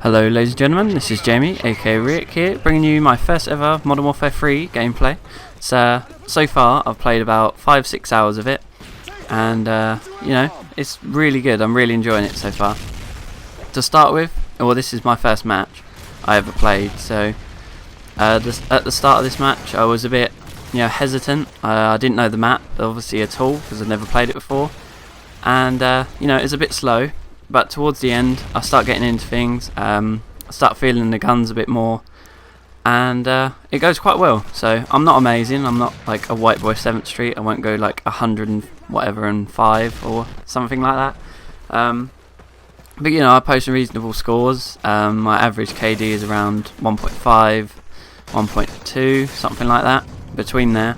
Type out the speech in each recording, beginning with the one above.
Hello ladies and gentlemen, this is Jamie aka Rick here, bringing you my first ever Modern Warfare 3 gameplay. So far I've played about 5-6 hours of it, and you know, it's really good. I'm really enjoying it so far. To start with, well, this is my first match I ever played, so at the start of this match I was a bit hesitant. I didn't know the map obviously at all because I'd never played it before, and it's a bit slow. But towards the end, I start getting into things. I start feeling the guns a bit more, and it goes quite well. So I'm not amazing. I'm not like a white boy 7th Street. I won't go like 100 and whatever and 5 or something like that. But I post reasonable scores. My average KD is around 1.5, 1.2, something like that, between there.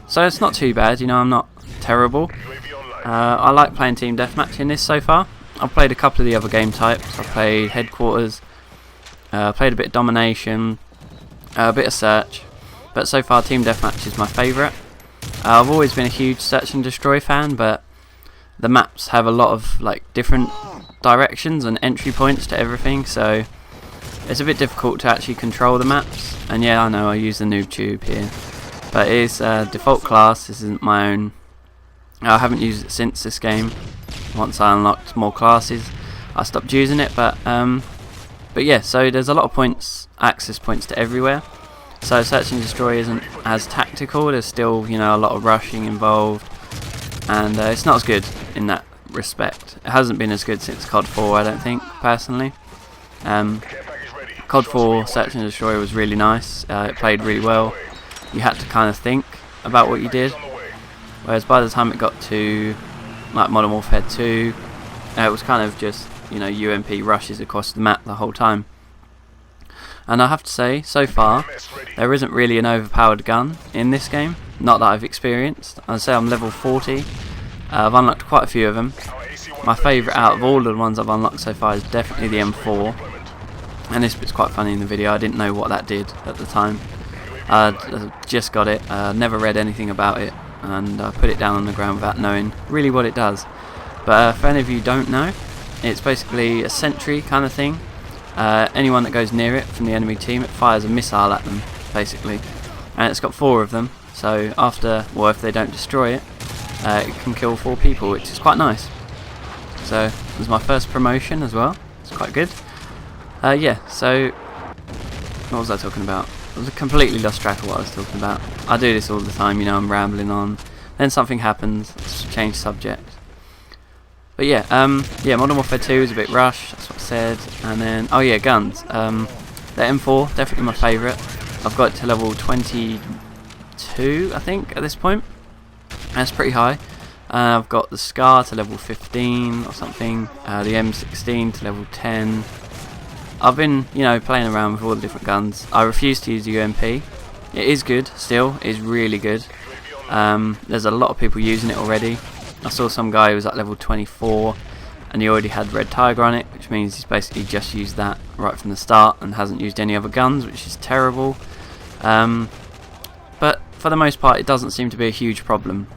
So it's not too bad. I'm not terrible. I like playing team deathmatch in this so far. I've played a couple of the other game types. I've played headquarters, played a bit of domination, a bit of search, but so far team deathmatch is my favourite. I've always been a huge search and destroy fan, but the maps have a lot of different directions and entry points to everything, so it's a bit difficult to actually control the maps. And yeah, I know I use the noob tube here, but it is default class. This isn't my own. I haven't used it since this game. Once I unlocked more classes, I stopped using it. But yeah, so there's a lot of points, access points to everywhere. So search and destroy isn't as tactical. There's still a lot of rushing involved, and it's not as good in that respect. It hasn't been as good since COD 4, I don't think, personally. COD 4 search and destroy was really nice. It played really well. You had to kind of think about what you did. Whereas by the time it got to Modern Warfare 2, it was kind of just UMP rushes across the map the whole time. And I have to say, so far, there isn't really an overpowered gun in this game. Not that I've experienced. I'd say I'm level 40. I've unlocked quite a few of them. My favourite out of all of the ones I've unlocked so far is definitely the M4. And this bit's quite funny in the video. I didn't know what that did at the time. I just got it. Never read anything about it, and I put it down on the ground without knowing really what it does. But for any of you who don't know, it's basically a sentry kind of thing. Anyone that goes near it from the enemy team, it fires a missile at them, basically. And it's got 4 of them, so if they don't destroy it, it can kill 4 people, which is quite nice. So it was my first promotion as well. It's quite good. Yeah, so what was I talking about? I completely lost track of what I was talking about. I do this all the time, I'm rambling on. Then something happens, let's change subject. But yeah, Modern Warfare 2 is a bit rushed, that's what I said. And then, oh yeah, guns. The M4, definitely my favourite. I've got it to level 22, I think, at this point. That's pretty high. I've got the SCAR to level 15 or something. The M16 to level 10. I've been, playing around with all the different guns. I refuse to use the UMP. It is good, still. It is really good. There's a lot of people using it already. I saw some guy who was at level 24, and he already had Red Tiger on it, which means he's basically just used that right from the start and hasn't used any other guns, which is terrible. But for the most part, it doesn't seem to be a huge problem.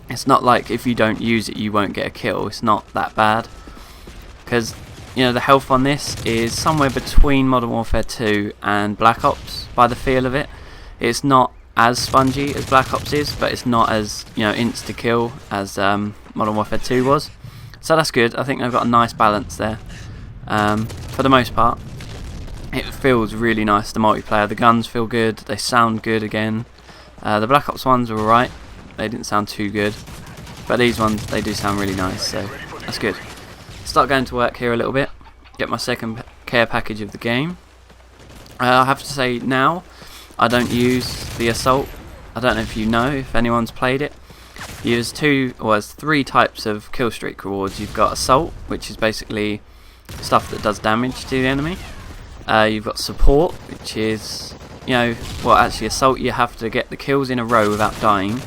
It's not like if you don't use it, you won't get a kill. It's not that bad. Because the health on this is somewhere between Modern Warfare 2 and Black Ops by the feel of it. It's not as spongy as Black Ops is, but it's not as insta-kill as Modern Warfare 2 was. So that's good. I think they've got a nice balance there. For the most part, it feels really nice, the multiplayer. The guns feel good, they sound good again. The Black Ops ones were alright, they didn't sound too good. But these ones, they do sound really nice, so that's good. Start going to work here a little bit, get my second care package of the game. I have to say now, I don't use the assault. I don't know if if anyone's played it. There's 3 types of kill streak rewards. You've got assault, which is basically stuff that does damage to the enemy. You've got support, which is, actually assault you have to get the kills in a row without dying.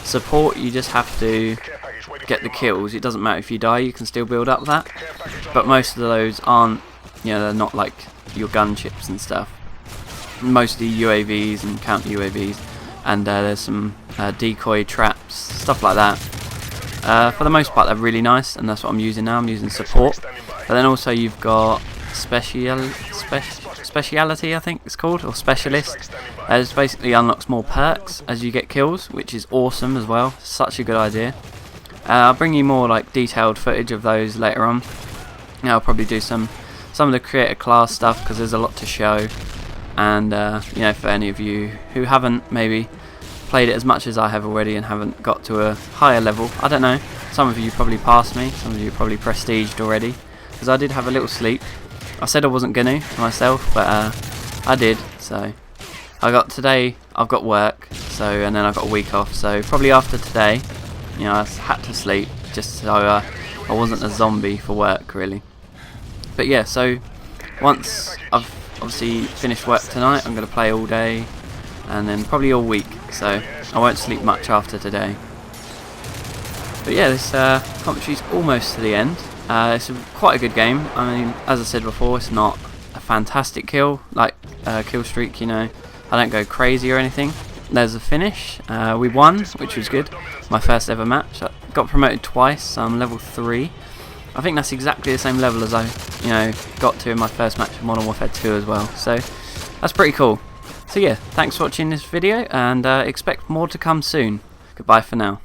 Support, you just have to get the kills. It doesn't matter if you die, you can still build up that. But most of those aren't, they're not like your gun chips and stuff. Mostly UAVs and counter UAVs, and there's some decoy traps, stuff like that. For the most part, they're really nice, and that's what I'm using now. I'm using support. But then also you've got speciality, I think it's called, or specialist. It basically unlocks more perks as you get kills, which is awesome as well. Such a good idea. I'll bring you more like detailed footage of those later on. I'll probably do some of the creator class stuff because there's a lot to show. And you know, for any of you who haven't maybe played it as much as I have already and haven't got to a higher level, I don't know. Some of you probably passed me. Some of you probably prestiged already. Because I did have a little sleep. I said I wasn't gonna myself, but I did. So today I've got work, so, and then I've got a week off. So probably after today, you know, I had to sleep just so I wasn't a zombie for work, really. But yeah, so once I've obviously finished work tonight, I'm gonna play all day, and then probably all week. So I won't sleep much after today. But yeah, this commentary's almost to the end. It's quite a good game. I mean, as I said before, it's not a fantastic kill streak, you know. I don't go crazy or anything. There's a finish. We won, which was good. My first ever match. I got promoted twice, so I'm level 3. I think that's exactly the same level as I, you know, got to in my first match of Modern Warfare 2 as well. So that's pretty cool. So yeah, thanks for watching this video, and expect more to come soon. Goodbye for now.